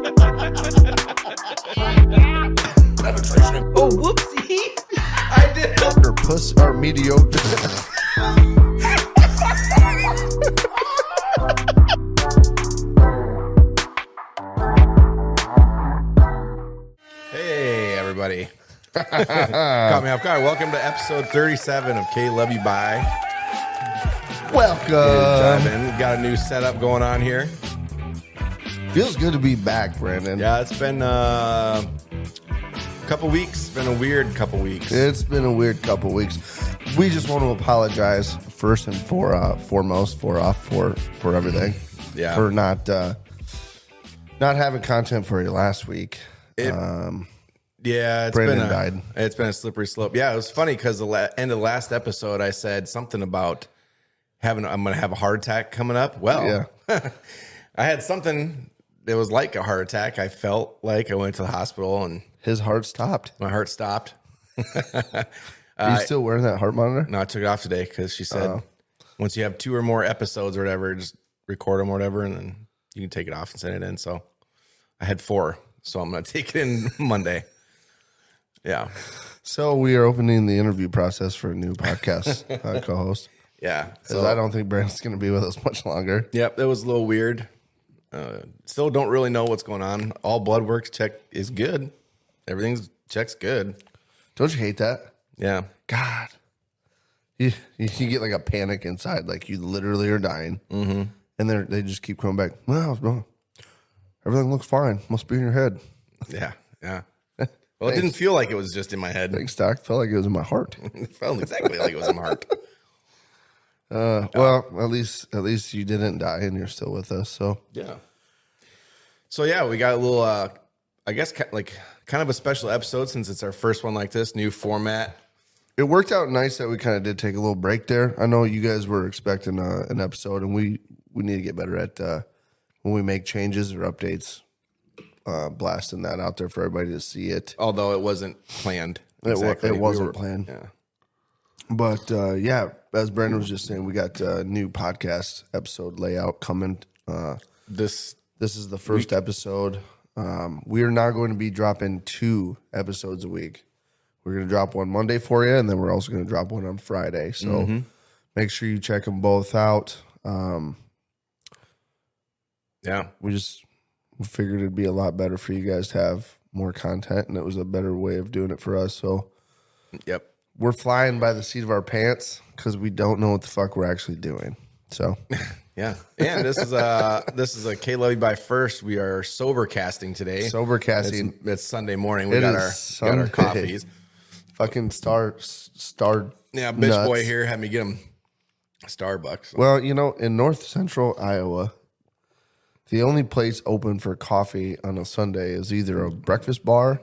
Oh, whoopsie. I did. Or puss or mediocre. Hey, everybody. Caught me off guard. Welcome to episode 37 of KLYB. Welcome. Got a new setup going on here. Feels good to be back, Brandon. Yeah, it's been a couple weeks. Been a weird couple weeks. It's been a weird couple weeks. We just want to apologize first and foremost for everything. Yeah. For not having content for you last week. Yeah, Brandon died. It's been a slippery slope. Yeah, it was funny because the end of the last episode, I said something about I'm going to have a heart attack coming up. Well, yeah. I had something that was like a heart attack. I felt like I went to the hospital and his heart stopped. My heart stopped. Are you still wearing that heart monitor? No, I took it off today because she said once you have 2 or more episodes or whatever, just record them or whatever, and then you can take it off and send it in. So I had 4, so I'm going to take it in Monday. Yeah. So we are opening the interview process for a new podcast co-host. Yeah. So I don't think Brandon's going to be with us much longer. Yep, that was a little weird. Still don't really know what's going on. All blood work check is good. Everything's checks good. Don't you hate that? Yeah. God. You get like a panic inside, like you literally are dying. Mm-hmm. And they just keep coming back. Well, everything looks fine. Must be in your head. Yeah, yeah. Well, it didn't feel like it was just in my head. Thanks, Doc. Felt like it was in my heart. It felt exactly like it was in my heart. Well, at least you didn't die and you're still with us. So yeah. So yeah, we got a little, I guess, kind of a special episode since it's our first one like this, new format. It worked out nice that we kind of did take a little break there. I know you guys were expecting an episode, and we need to get better at when we make changes or updates, blasting that out there for everybody to see it. Although it wasn't planned. Exactly. It wasn't planned. Yeah. But yeah, as Brandon was just saying, we got a new podcast episode layout coming. This is the first episode. We are now going to be dropping 2 episodes a week. We're going to drop one Monday for you, and then we're also going to drop one on Friday. So make sure you check them both out. Yeah. We figured it'd be a lot better for you guys to have more content, and it was a better way of doing it for us. So yep. We're flying by the seat of our pants because we don't know what the fuck we're actually doing. So yeah. And this is a KLYB first. We are sober casting today. Sober casting. It's Sunday morning. We got our coffees. Fucking star. Yeah, bitch nuts. boy here had me get him Starbucks. So. Well, in north central Iowa, the only place open for coffee on a Sunday is either a breakfast bar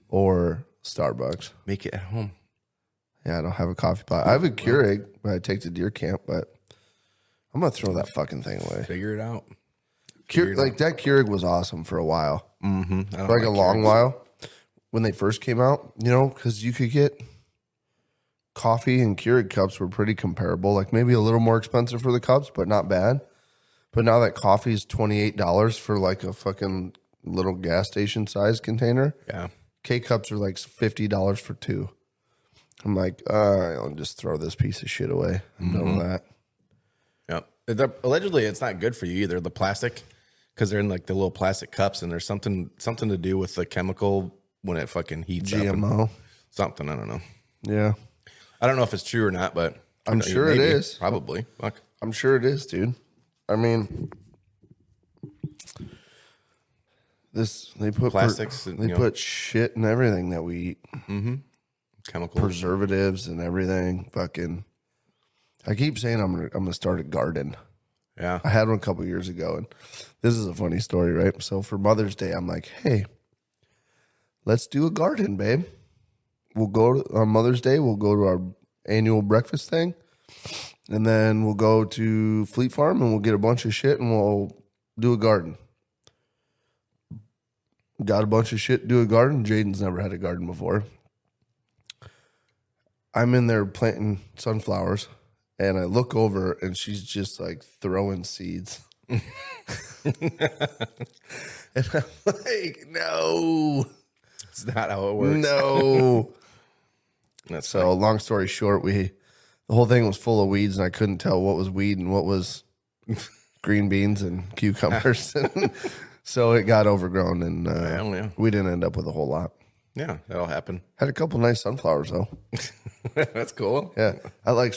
or Starbucks. Make it at home. Yeah, I don't have a coffee pot. I have a Keurig that I take to deer camp, but I'm going to throw that fucking thing away. Figure it out. That Keurig was awesome for a while. Mm-hmm. Like a long while. When they first came out, because you could get coffee and Keurig cups were pretty comparable. Like maybe a little more expensive for the cups, but not bad. But now that coffee is $28 for like a fucking little gas station size container. Yeah. K-cups are like $50 for 2. I'm like, I'll just throw this piece of shit away. I'm done with that. Yep. Allegedly, it's not good for you either. The plastic, because they're in like the little plastic cups, and there's something to do with the chemical when it fucking heats up. GMO. Something, I don't know. Yeah. I don't know if it's true or not, but I'm sure it is. Probably. Fuck. I'm sure it is, dude. I mean, they put plastics. They put shit in everything that we eat. Mm-hmm. Chemicals, preservatives, and everything. Fucking, I keep saying I'm gonna start a garden. Yeah, I had one a couple years ago, and this is a funny story, right? So for Mother's Day, I'm like, hey, let's do a garden, babe. We'll go on Mother's Day. We'll go to our annual breakfast thing, and then we'll go to Fleet Farm and we'll get a bunch of shit and we'll do a garden. Got a bunch of shit to do a garden. Jaden's never had a garden before. I'm in there planting sunflowers, and I look over, and she's just like throwing seeds. And I'm like, no. It's not how it works. No. That's So long story short, the whole thing was full of weeds, and I couldn't tell what was weed and what was green beans and cucumbers. So it got overgrown, and we didn't end up with a whole lot. Yeah, that'll happen. Had a couple nice sunflowers though. That's cool. Yeah, I like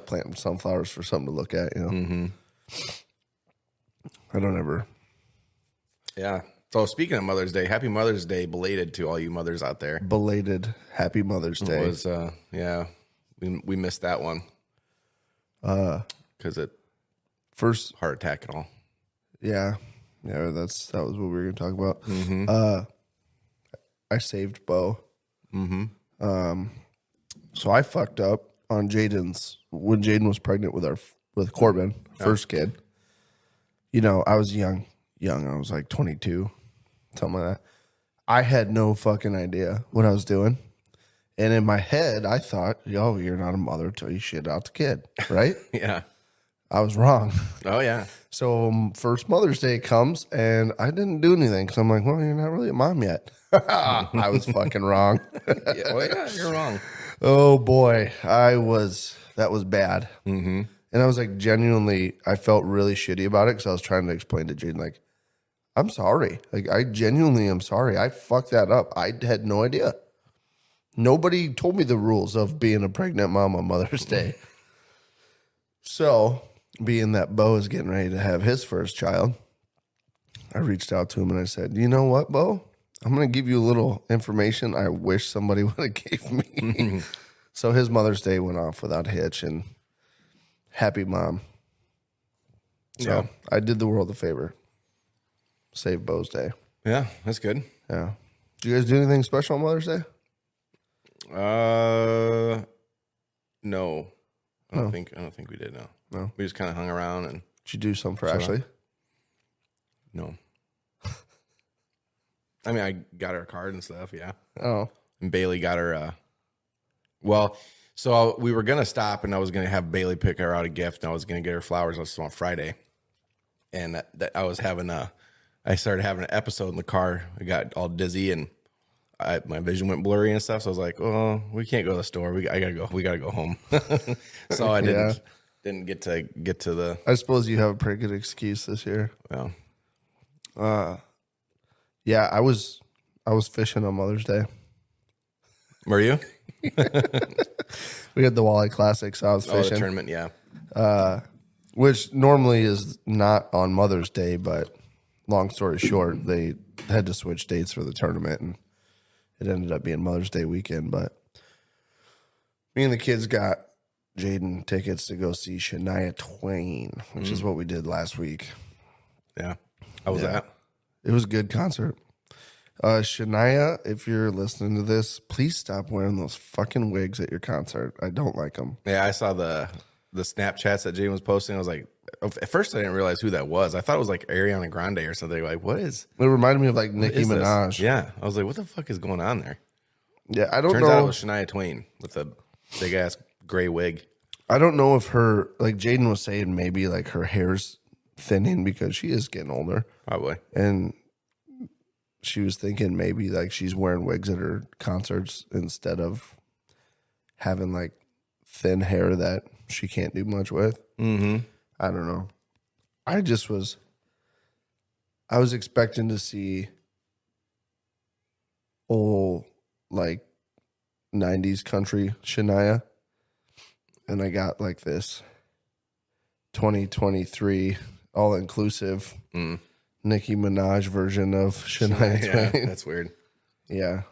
planting sunflowers for something to look at. You know, I don't ever. Yeah. So speaking of Mother's Day, happy Mother's Day belated to all you mothers out there. Belated Happy Mother's Day. It was we missed that one because it first heart attack and all. Yeah, that was what we were going to talk about. I saved Bo. So I fucked up on when Jaden was pregnant with Corbin, first kid. You know, I was young. I was like 22, something like that. I had no fucking idea what I was doing. And in my head, I thought, you're not a mother until you shit out the kid, right? Yeah. I was wrong. Oh, yeah. So first Mother's Day comes, and I didn't do anything because I'm like, well, you're not really a mom yet. I was fucking wrong. Yeah, you're wrong. Oh, boy. That was bad. And I was like, genuinely, I felt really shitty about it because I was trying to explain to Jaden, like, I'm sorry. Like, I genuinely am sorry. I fucked that up. I had no idea. Nobody told me the rules of being a pregnant mom on Mother's Day. So, being that Bo is getting ready to have his first child, I reached out to him and I said, you know what, Bo? I'm going to give you a little information I wish somebody would have gave me. So his Mother's Day went off without a hitch, and happy mom. So I did the world a favor. Save Bo's day. Yeah, that's good. Yeah. Did you guys do anything special on Mother's Day? No. I don't think we did. No. We just kind of hung around and. Did you do something for Ashley? No. I mean, I got her a card and stuff. Yeah. Oh. And Bailey got her. So we were gonna stop, and I was gonna have Bailey pick her out a gift, and I was gonna get her flowers on Friday, and that I was having I started having an episode in the car. I got all dizzy and my vision went blurry and stuff. So I was like, "Oh, we can't go to the store. We gotta go home." So I didn't get to the. I suppose you have a pretty good excuse this year. Well, yeah, I was fishing on Mother's Day. Were you? We had the Walleye Classic, so I was fishing. The tournament, yeah. Which normally is not on Mother's Day, but long story short, they had to switch dates for the tournament, and it ended up being Mother's Day weekend. But me and the kids got Jaden tickets to go see Shania Twain, which is what we did last week. Yeah. How was that? It was a good concert. Shania, if you're listening to this, please stop wearing those fucking wigs at your concert. I don't like them. Yeah, I saw the Snapchats that Jaden was posting. I was like, at first I didn't realize who that was. I thought it was like Ariana Grande or something. Like, what is? It reminded me of like Nicki Minaj. This? Yeah, I was like, what the fuck is going on there? Yeah, I don't know. Turns out it was Shania Twain with a big ass gray wig. I don't know if Jaden was saying maybe like her hair's thinning because she is getting older. Probably. And she was thinking maybe like she's wearing wigs at her concerts instead of having like thin hair that she can't do much with. Mm-hmm. I don't know. I was expecting to see old like 90s country Shania, and I got like this 2023 all-inclusive Nicki Minaj version of Shania Twain. Yeah, that's weird. Yeah.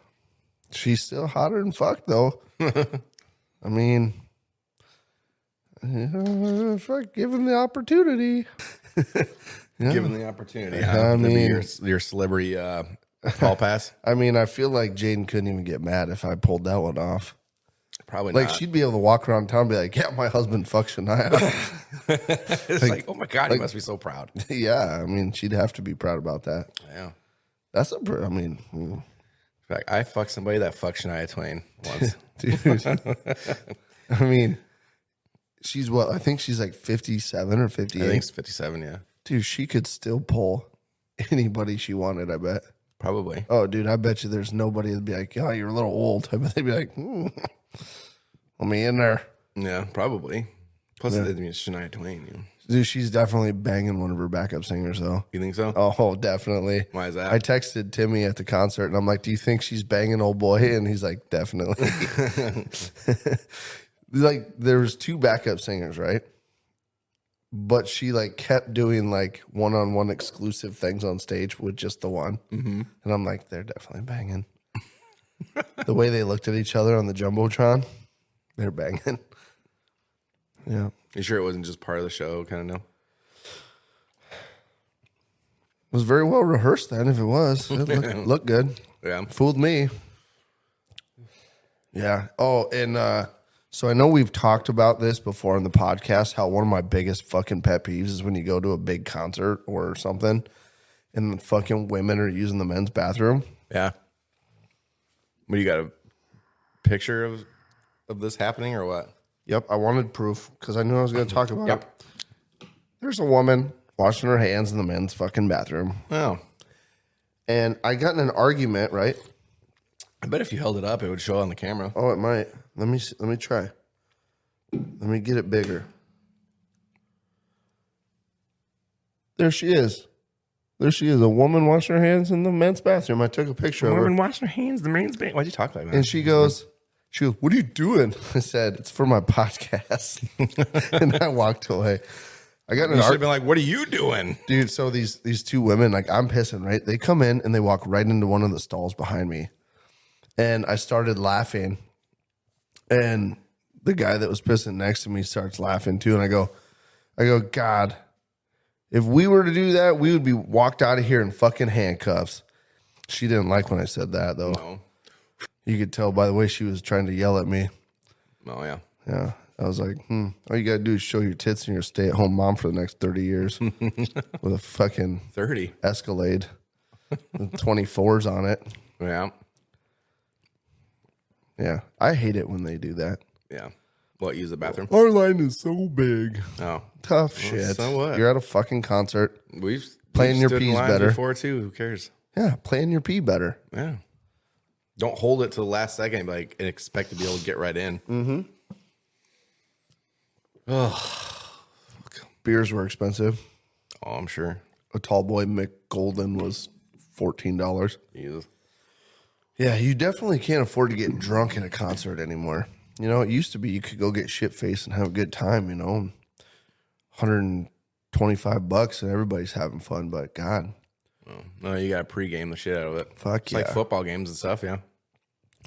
She's still hotter than fuck, though. I mean, fuck, given the opportunity. Given the opportunity. I mean, your celebrity hall pass? I mean, I feel like Jaden couldn't even get mad if I pulled that one off. Probably like not. She'd be able to walk around town and be like, yeah, my husband fucked Shania. It's like, oh my God, he must be so proud. Yeah, I mean, she'd have to be proud about that. Yeah. Like, I fucked somebody that fucked Shania Twain once. Dude. I mean, she's what? I think she's like 57 or 58. I think it's 57, yeah. Dude, she could still pull anybody she wanted, I bet. Probably. Oh, dude, I bet you there's nobody that'd be like, oh, you're a little old. I bet they'd be like, let me in there. Yeah, probably. Plus, it means Shania Twain. You know? Dude, she's definitely banging one of her backup singers, though. You think so? Oh, definitely. Why is that? I texted Timmy at the concert, and I'm like, do you think she's banging old boy? And he's like, definitely. Like, there was 2 backup singers, right? But she like kept doing like one-on-one exclusive things on stage with just the one. Mm-hmm. And I'm like, they're definitely banging. The way they looked at each other on the Jumbotron, they're banging. Yeah. You sure it wasn't just part of the show? Kind of no. It was very well rehearsed then, if it was. It looked good. Yeah. Fooled me. Yeah. Oh, and so I know we've talked about this before in the podcast, how one of my biggest fucking pet peeves is when you go to a big concert or something and the fucking women are using the men's bathroom. Yeah. What, you got a picture of this happening or what? Yep. I wanted proof because I knew I was going to talk about it. There's a woman washing her hands in the men's fucking bathroom. Oh. And I got in an argument, right? I bet if you held it up, it would show on the camera. Oh, it might. Let me see. Let me try. Let me get it bigger. There she is. There she is. A woman washing her hands in the men's bathroom. I took a picture of her. Woman washing her hands in the men's bathroom. Why'd you talk like that? And she goes, what are you doing? I said, it's for my podcast. And I walked away. I got in an You should have been like, what are you doing? Dude, so these 2 women, like I'm pissing, right? They come in and they walk right into one of the stalls behind me. And I started laughing. And the guy that was pissing next to me starts laughing too. And I go, God, if we were to do that, we would be walked out of here in fucking handcuffs. She didn't like when I said that, though. No. You could tell by the way she was trying to yell at me. Oh, yeah. Yeah. I was like, all you got to do is show your tits and you're a stay-at-home mom for the next 30 years with a fucking 30 Escalade with 24s on it. Yeah. Yeah. I hate it when they do that. Yeah. What, use the bathroom? Our line is so big. Oh. Tough shit. So what? You're at a fucking concert. We've Playing your stood in peas lines better. before, too. Who cares? Yeah, playing your pee better. Yeah. Don't hold it to the last second and expect to be able to get right in. Mm-hmm. Oh. Beers were expensive. Oh, I'm sure. A tall boy McGolden was $14. Jesus. Yeah, you definitely can't afford to get drunk in a concert anymore. You know, it used to be you could go get shit-faced and have a good time, you know. $125 and everybody's having fun, but God. Oh, no, you got to pregame the shit out of it. Fuck it's yeah. like football games and stuff, yeah.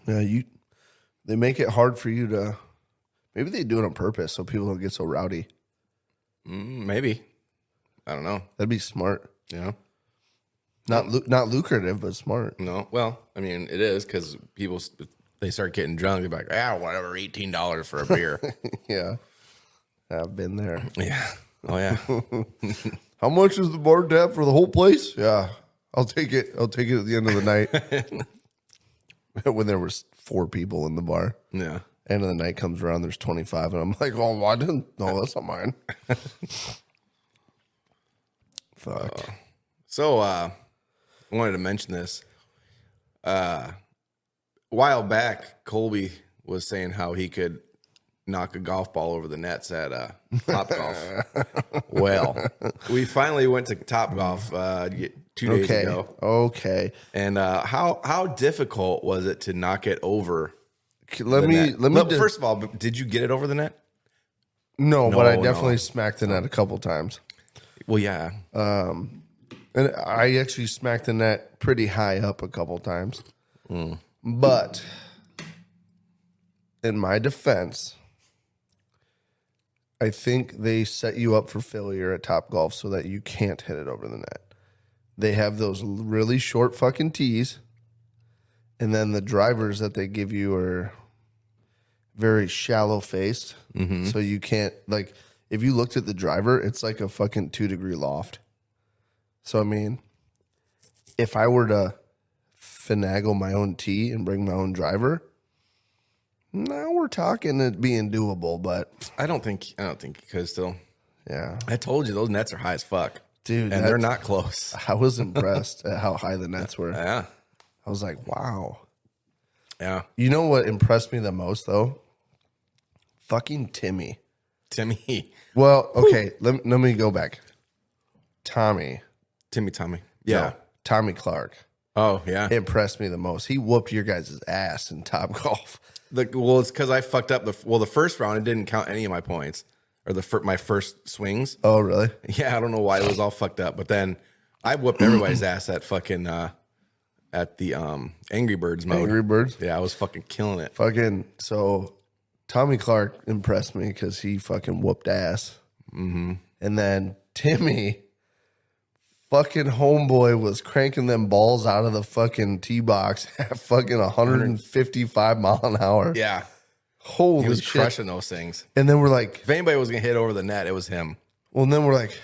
Yeah, they make it hard for you to, maybe they do it on purpose so people don't get so rowdy. Maybe. I don't know. That'd be smart. Yeah. Not lucrative, but smart. No. Well, I mean, it is because people, they start getting drunk. They're like, whatever, $18 for a beer. Yeah. I've been there. Yeah. Oh, yeah. How much is the bar tab for the whole place? Yeah. I'll take it. I'll take it at the end of the night. When there was 4 people in the bar. Yeah. End of the night comes around, there's 25. And I'm like, oh, I didn't. No, that's not mine. Fuck. So, I wanted to mention this. A while back, Colby was saying how he could knock a golf ball over the nets at Top Golf. Well, we finally went to Top Golf 2 days ago. Okay. And how difficult was it to knock it over? First of all, did you get it over the net? No, but I definitely smacked the net a couple times. Well, yeah. And I actually smacked the net pretty high up a couple times. But in my defense, I think they set you up for failure at Top Golf so that you can't hit it over the net. They have those really short fucking tees, and then the drivers that they give you are very shallow faced. So you can't, like, if you looked at the driver, it's like a fucking 2-degree loft. So, I mean, if I were to finagle my own tee and bring my own driver, now we're talking it being doable, but I don't think you could still. Yeah. I told you those nets are high as fuck. Dude, and they're not close. I was impressed at how high the nets were. Yeah. I was like, wow. Yeah. You know what impressed me the most, though? Fucking Timmy. Well, okay, let me go back. Timmy. Yeah. No, Tommy Clark. Oh, yeah. Impressed me the most. He whooped your guys' ass in Top Golf. Well, it's because I fucked up the first round. It didn't count any of my points or my first swings. Oh, really? Yeah, I don't know why it was all fucked up. But then I whooped everybody's ass at fucking at the Angry Birds mode. Angry Birds? Yeah, I was fucking killing it. So Tommy Clark impressed me because he fucking whooped ass. Mm-hmm. And then Timmy, fucking homeboy, was cranking them balls out of the fucking tee box at fucking 155 mile an hour. Yeah. Holy He was shit. crushing those things. And then we're like, If anybody was going to hit over the net, it was him. well, and then we're like,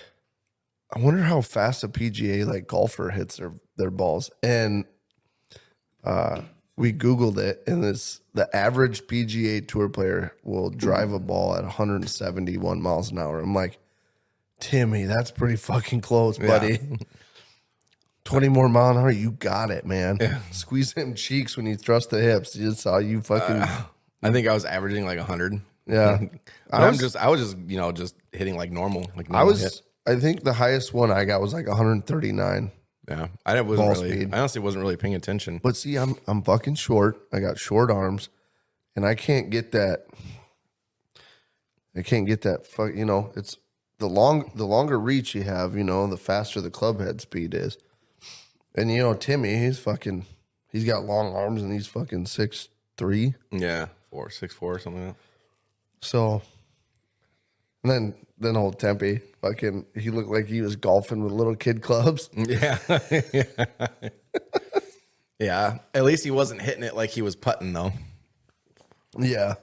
I wonder how fast a PGA like golfer hits their balls. And we Googled it, and the average PGA Tour player will drive a ball at 171 miles an hour. I'm like, Timmy, that's pretty fucking close, buddy. Yeah. 20 more mile an hour, you got it, man. Yeah. Squeeze them cheeks when you thrust the hips. You saw you fucking. I think I was averaging like 100. Yeah. I was just just hitting like normal. I think the highest one I got was like 139. Yeah, I wasn't Ball really. speed. I honestly wasn't really paying attention. But see, I'm fucking short. I got short arms, and I can't get that. It's the longer reach you have, the faster the club head speed is. And Timmy, he's got long arms, and he's fucking 6'3". Yeah, 6'4", something like that. So, and then old Tempe, he looked like he was golfing with little kid clubs. Yeah. Yeah. At least he wasn't hitting it like he was putting, though. Yeah.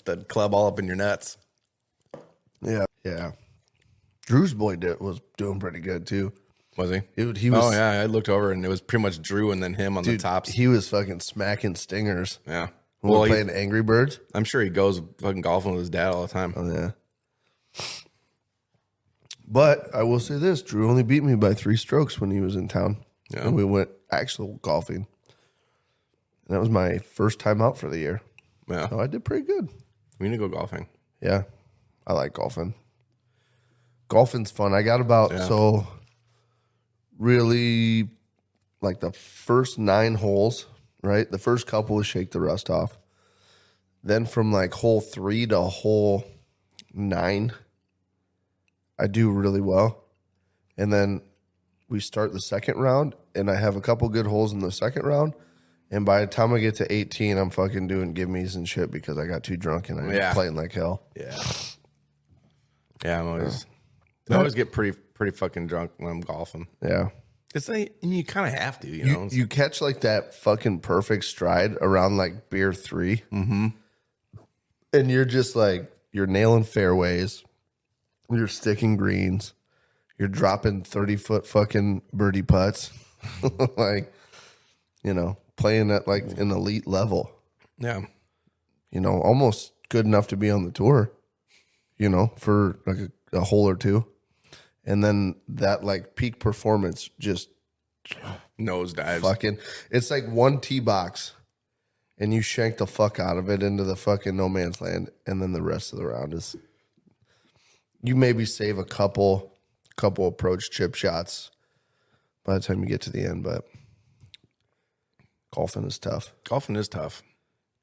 The club all up in your nuts. Yeah. Yeah. Drew's boy was doing pretty good, too. Was he? Dude, he was. Oh, yeah. I looked over, and it was pretty much Drew and then him on the tops. He was fucking smacking stingers. Yeah. When we're playing Angry Birds. I'm sure he goes fucking golfing with his dad all the time. Oh, yeah. But I will say this, Drew only beat me by 3 strokes when he was in town. Yeah. And we went actual golfing. And that was my first time out for the year. Yeah. So I did pretty good. We need to go golfing. Yeah. I like golfing. Golfing's fun. I got really like the first 9 holes, right? The first couple was shake the rust off. Then from like hole 3 to hole 9, I do really well. And then we start the second round, and I have a couple good holes in the second round. And by the time I get to 18, I'm fucking doing give-me's and shit because I got too drunk and I'm playing like hell. Yeah. Yeah, I always get pretty fucking drunk when I'm golfing. Yeah. And you kind of have to, you know. You catch like that fucking perfect stride around like beer 3. Mm-hmm. And you're just like, you're nailing fairways. You're sticking greens. You're dropping 30-foot fucking birdie putts. Like, playing at like an elite level. Yeah. Almost good enough to be on the tour, for like a hole or 2. And then that like peak performance just nosedives. Fucking, it's like one tee box and you shank the fuck out of it into the fucking no man's land. And then the rest of the round is, you maybe save a couple approach chip shots by the time you get to the end, but golfing is tough. Golfing is tough.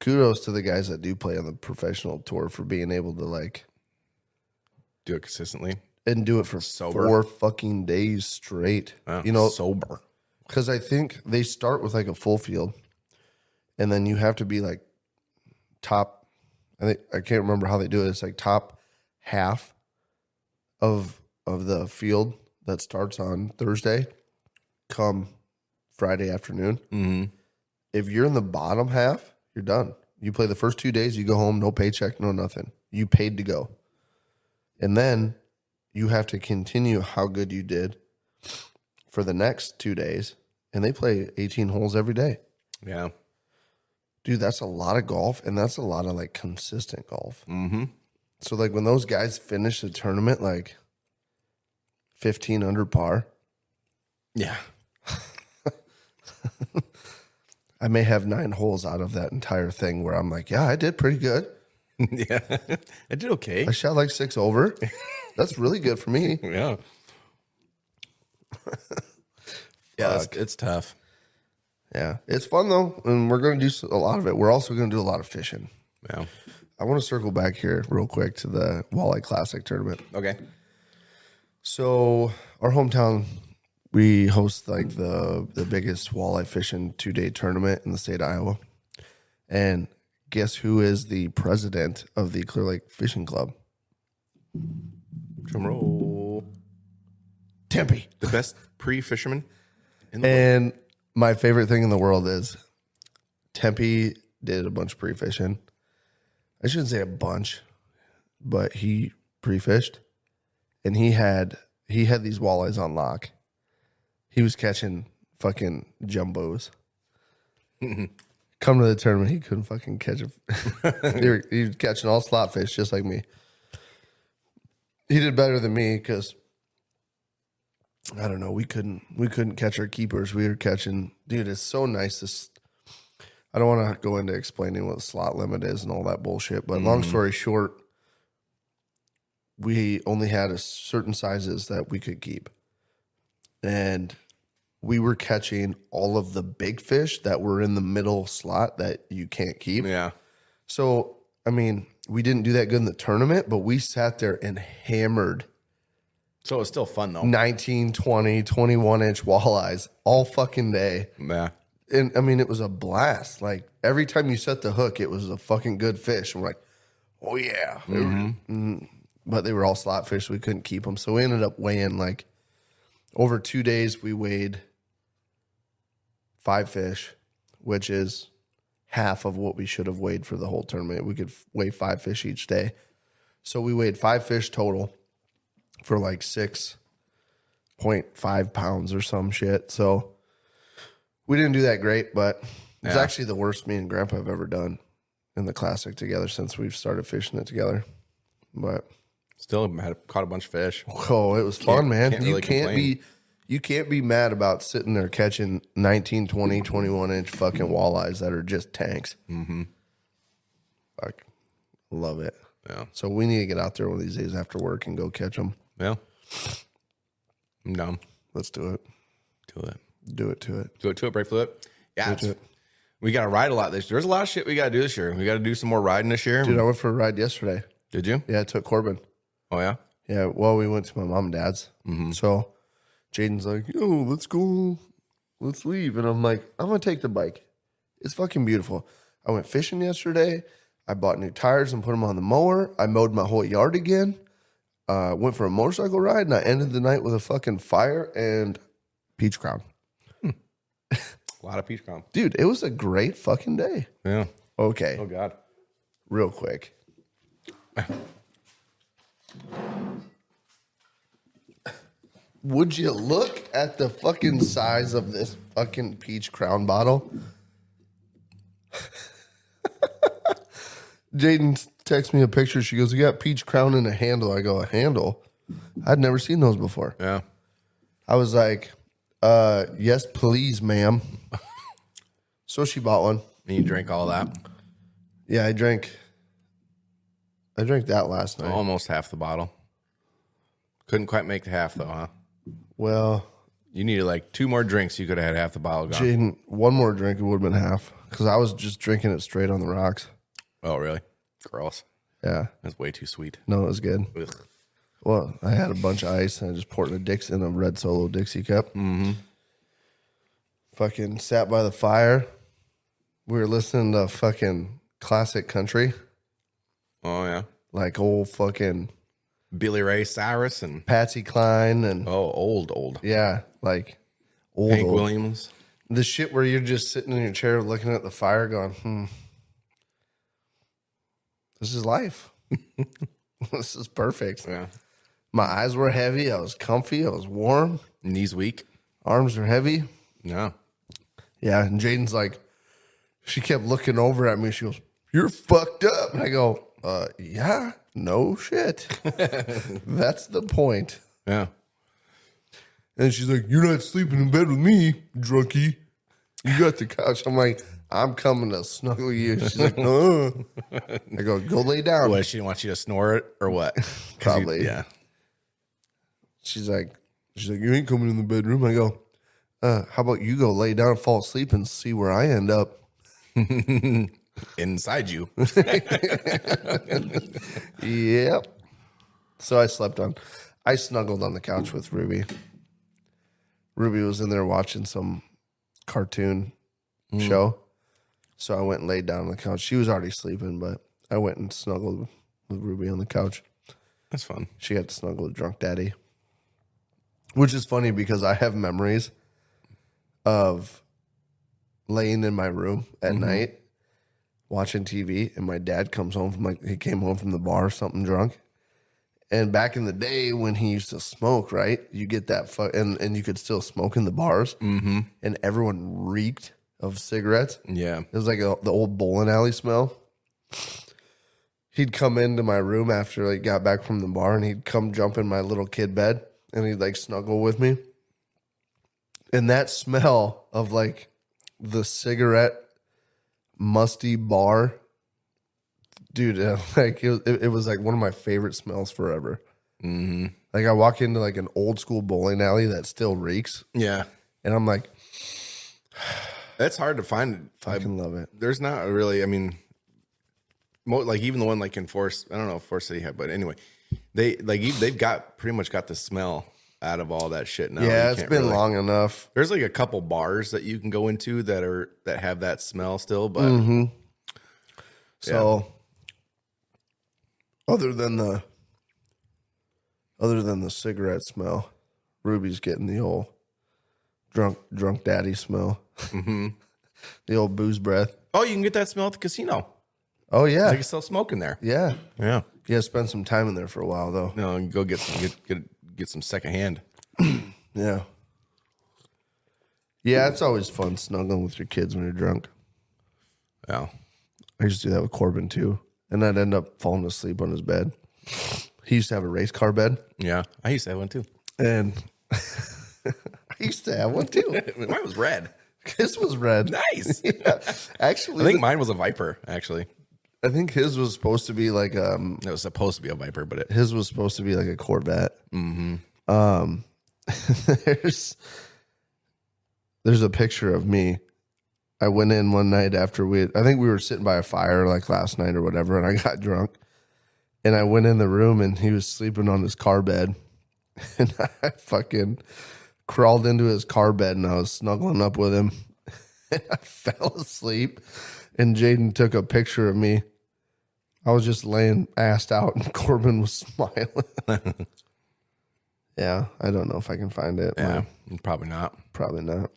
Kudos to the guys that do play on the professional tour for being able to like do it consistently and do it for sober 4 fucking days straight. Sober. Because I think they start with like a full field, and then you have to be like top. I can't remember how they do it. It's like top half of the field that starts on Thursday, come Friday afternoon. Mm-hmm. If you're in the bottom half, you're done. You play the first 2 days, you go home, no paycheck, no nothing. You paid to go. And then you have to continue how good you did for the next 2 days. And they play 18 holes every day. Yeah. Dude, that's a lot of golf, and that's a lot of like consistent golf. Mm-hmm. So like when those guys finish the tournament, like 15 under par. Yeah. I may have 9 holes out of that entire thing where I'm like, yeah, I did pretty good. Yeah. I did okay. I shot like 6 over. That's really good for me. Yeah. Yeah, it's tough. Yeah, it's fun though, and we're going to do a lot of it. We're also going to do a lot of fishing. Yeah. I want to circle back here real quick to the Walleye Classic tournament. Okay. So our hometown, we host like the biggest walleye fishing 2-day tournament in the state of Iowa. And guess who is the president of the Clear Lake Fishing Club? Drum roll. Tempe. The best pre-fisherman in the And my favorite thing in the world is Tempe did a bunch of pre-fishing. I shouldn't say a bunch, but he pre-fished, and he had these walleyes on lock. He was catching fucking jumbos. Come to the tournament, he couldn't fucking catch a. He was catching all slot fish just like me. He did better than me because I don't know. We couldn't catch our keepers. We were catching. Dude, it's so nice. I don't want to go into explaining what the slot limit is and all that bullshit, but long story short, we only had a certain sizes that we could keep. And we were catching all of the big fish that were in the middle slot that you can't keep. Yeah. So, I mean, we didn't do that good in the tournament, but we sat there and hammered. So it's still fun though. 19, 20, 21-inch walleyes all fucking day. Yeah. And I mean, it was a blast. Like every time you set the hook, it was a fucking good fish. And we're like, oh yeah. But they were all slot fish. So we couldn't keep them. So we ended up weighing like over 2 days, we weighed 5 fish, which is half of what we should have weighed for the whole tournament. We could weigh 5 fish each day. So we weighed 5 fish total for like 6.5 pounds or some shit. So we didn't do that great, but it's actually the worst me and Grandpa have ever done in the Classic together since we've started fishing it together. But still caught a bunch of fish. Oh, it was fun, man. Really You can't be mad about sitting there catching 19, 20, 21-inch fucking walleyes that are just tanks. Mm-hmm. Fuck. Love it. Yeah. So we need to get out there one of these days after work and go catch them. Yeah. I'm down. Let's do it. Do it. Do it to it. Do it to it, break flip. Yeah. Do it. We got to ride a lot this year. There's a lot of shit we got to do this year. We got to do some more riding this year. Dude, I went for a ride yesterday. Did you? Yeah, I took Corbin. Oh, yeah? Yeah, well, we went to my mom and dad's. Mm-hmm. So Jaden's like, yo, let's go. Let's leave. And I'm like, I'm going to take the bike. It's fucking beautiful. I went fishing yesterday. I bought new tires and put them on the mower. I mowed my whole yard again. Went for a motorcycle ride, and I ended the night with a fucking fire and peach crown. A lot of peach crown. Dude, it was a great fucking day. Yeah. Okay. Oh, God. Real quick. Would you look at the fucking size of this fucking peach crown bottle? Jaden texts me a picture. She goes, you got peach crown and a handle. I go, a handle? I'd never seen those before. Yeah. I was like, yes, please, ma'am. So she bought one. And you drank all that? Yeah, I drank that last night. Almost half the bottle. Couldn't quite make the half, though, huh? Well, you needed like 2 more drinks. You could have had half the bottle gone. Jaden, one more drink, it would have been half. Because I was just drinking it straight on the rocks. Oh, really? Gross. Yeah. That's way too sweet. No, it was good. Ugh. Well, I had a bunch of ice and I just poured in a red Solo Dixie cup. Mm-hmm. Fucking sat by the fire. We were listening to fucking classic country. Oh, yeah. Like old fucking Billy Ray Cyrus and Patsy Cline and old. Yeah, like old Hank Williams. The shit where you're just sitting in your chair looking at the fire going, this is life. This is perfect. Yeah. My eyes were heavy. I was comfy. I was warm. Knees weak. Arms are heavy. Yeah. Yeah, and Jaden's like, she kept looking over at me. She goes, you're fucked up. And I go, yeah, no shit. That's the point. Yeah. And she's like, "You're not sleeping in bed with me, drunkie. You got the couch." I'm like, "I'm coming to snuggle you." She's like, "No." I go lay down. What, she didn't want you to snore it or what? Probably. Yeah. She's like, "You ain't coming in the bedroom." I go, "How about you go lay down, fall asleep, and see where I end up?" Inside you. Yep. So I snuggled on the couch with Ruby. Ruby was in there watching some cartoon show. So I went and laid down on the couch. She was already sleeping, but I went and snuggled with Ruby on the couch. That's fun. She got to snuggle with Drunk Daddy. Which is funny because I have memories of laying in my room at night watching TV, and my dad comes home from he came home from the bar or something drunk. And back in the day when he used to smoke, right? You get that and you could still smoke in the bars, and everyone reeked of cigarettes. Yeah, it was like the old bowling alley smell. He'd come into my room after I got back from the bar, and he'd come jump in my little kid bed, and he'd snuggle with me. And that smell of the cigarette musty bar, dude, it was one of my favorite smells forever. I walk into an old school bowling alley that still reeks. Yeah, and I'm like, that's hard to find. Fucking love it. There's not really. I mean, even the one in Forest. I don't know if Forest City had, but anyway, they've got pretty much got the smell out of all that shit now. Yeah, it's been long enough. There's a couple bars that you can go into that have that smell still, but so other than the cigarette smell, Ruby's getting the old drunk daddy smell. The old booze breath. Oh, you can get that smell at the casino. Oh yeah, they can still smoke in there. Yeah. You gotta spend some time in there for a while though. No, and go get some secondhand. Yeah. Yeah, it's always fun snuggling with your kids when you're drunk. Yeah. I used to do that with Corbin too. And I'd end up falling asleep on his bed. He used to have a race car bed. Yeah. I used to have one too. And I used to have one too. Mine was red. His was red. Nice. Yeah. Actually, I think mine was a Viper, actually. I think his was supposed to be it was supposed to be a Viper, but his was supposed to be like a Corvette. There's a picture of me. I went in one night after I think we were sitting by a fire last night or whatever, and I got drunk. And I went in the room and he was sleeping on his car bed. And I fucking crawled into his car bed and I was snuggling up with him. And I fell asleep. And Jaden took a picture of me. I was just laying assed out and Corbin was smiling. Yeah, I don't know if I can find it. Yeah, probably not. Probably not.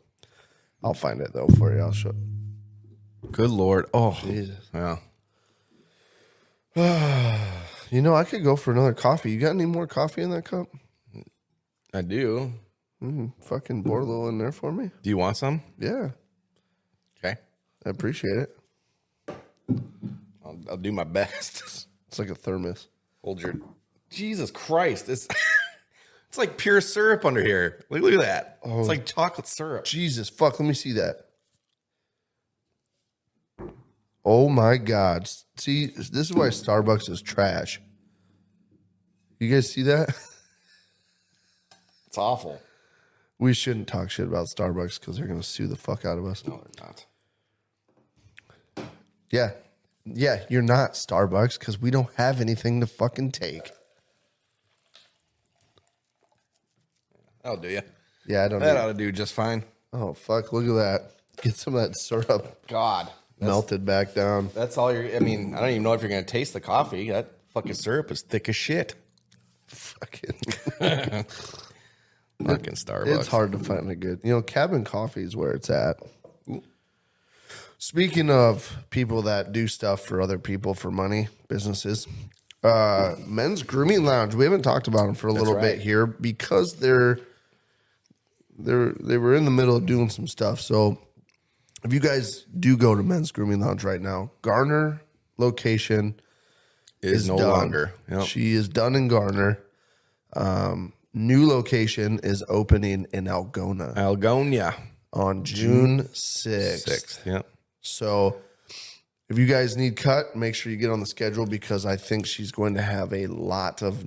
I'll find it though for you. I'll show. Good Lord. Oh, Jesus. Yeah. I could go for another coffee. You got any more coffee in that cup? I do. Fucking pour a little in there for me. Do you want some? Yeah. Okay. I appreciate it. I'll do my best. It's like a thermos. Hold your... Jesus Christ. It's like pure syrup under here. Look at that. It's like chocolate syrup. Jesus, fuck. Let me see that. Oh, my God. See, this is why Starbucks is trash. You guys see that? It's awful. We shouldn't talk shit about Starbucks because they're going to sue the fuck out of us. No, they're not. Yeah. Yeah, you're not Starbucks because we don't have anything to fucking take. That'll do you. Yeah, I don't know. That ought to do just fine. Oh, fuck. Look at that. Get some of that syrup God. melted back down. That's all you're... I mean, I don't even know if you're going to taste the coffee. That fucking syrup is thick as shit. Fucking Starbucks. It's hard to find a good... Cabin coffee is where it's at. Ooh. Speaking of people that do stuff for other people for money, businesses, Men's Grooming Lounge. We haven't talked about them for a little bit here because they were in the middle of doing some stuff. So if you guys do go to Men's Grooming Lounge right now, Garner location is no done. longer. Yep. She is done in Garner. new location is opening in Algona. On June 6th. Yep. So if you guys need cut, make sure you get on the schedule because I think she's going to have a lot of...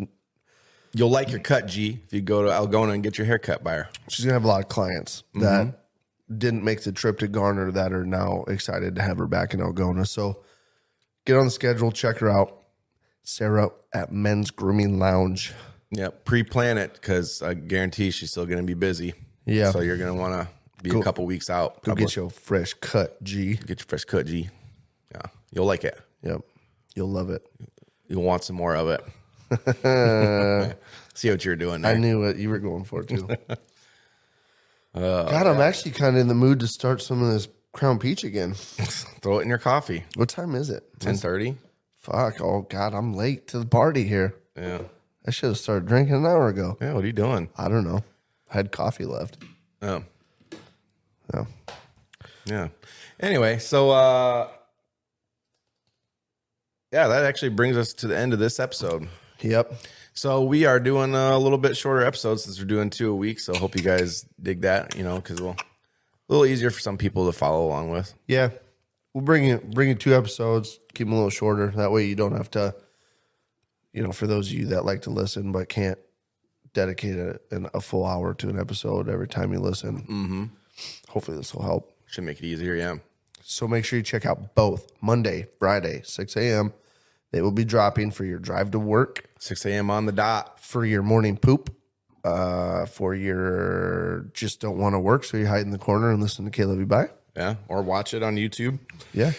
You'll like your cut, G, if you go to Algona and get your hair cut by her. She's going to have a lot of clients that didn't make the trip to Garner that are now excited to have her back in Algona. So get on the schedule, check her out. Sarah at Men's Grooming Lounge. Yeah, pre-plan it because I guarantee she's still going to be busy. Yeah. So you're going to want to be a couple weeks out. Go get your fresh cut, G. Get your fresh cut, G. Yeah, you'll like it. Yep. You'll love it. You'll want some more of it. See what you're doing there. I knew what you were going for, too. God, I'm actually kind of in the mood to start some of this Crown Peach again. Throw it in your coffee. What time is it? 10:30. Fuck. Oh, God, I'm late to the party here. Yeah. I should have started drinking an hour ago. Yeah, what are you doing? I don't know. I had coffee left. Oh. Yeah. Yeah. Anyway, so yeah, that actually brings us to the end of this episode. Yep. So we are doing a little bit shorter episodes since we're doing 2 a week. So hope you guys dig that, because a little easier for some people to follow along with. Yeah. We'll bring you 2 episodes, keep them a little shorter. That way you don't have to, for those of you that like to listen but can't dedicate a full hour to an episode every time you listen. Mm-hmm. Hopefully this will help. Should make it easier, yeah. So make sure you check out both Monday, Friday, 6 a.m. They will be dropping for your drive to work. 6 a.m. on the dot. For your morning poop. For your just don't want to work, so you hide in the corner and listen to KLYB. Yeah, or watch it on YouTube. Yeah.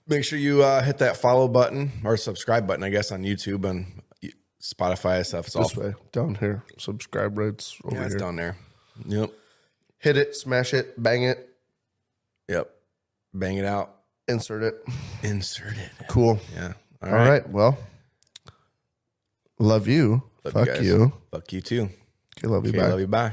Make sure you hit that follow button or subscribe button, I guess, on YouTube and Spotify and stuff. It's this way, down here. Subscribe rates over here. It's down there. Yep. Hit it, smash it, bang it. Yep. Bang it out. Insert it. Insert it. Cool. Yeah. All right. Well, love you. Fuck you. Fuck you too. Okay, love you. Okay, bye. Love you. Bye.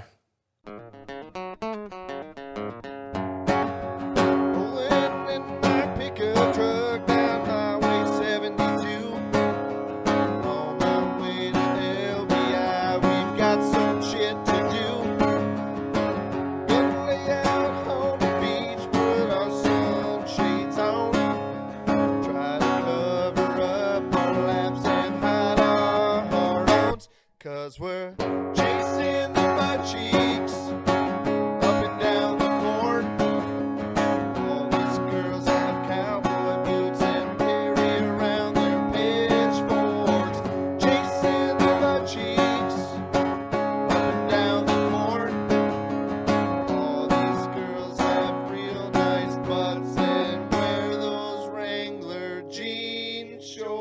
Cause we're chasing the butt cheeks up and down the court. All these girls have cowboy boots and carry around their pitchforks. Chasing the butt cheeks up and down the court. All these girls have real nice butts and wear those Wrangler jean shorts.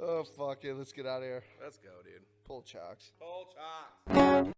Oh, fuck it. Let's get out of here. Let's go, dude. Pull chocks. Pull chocks.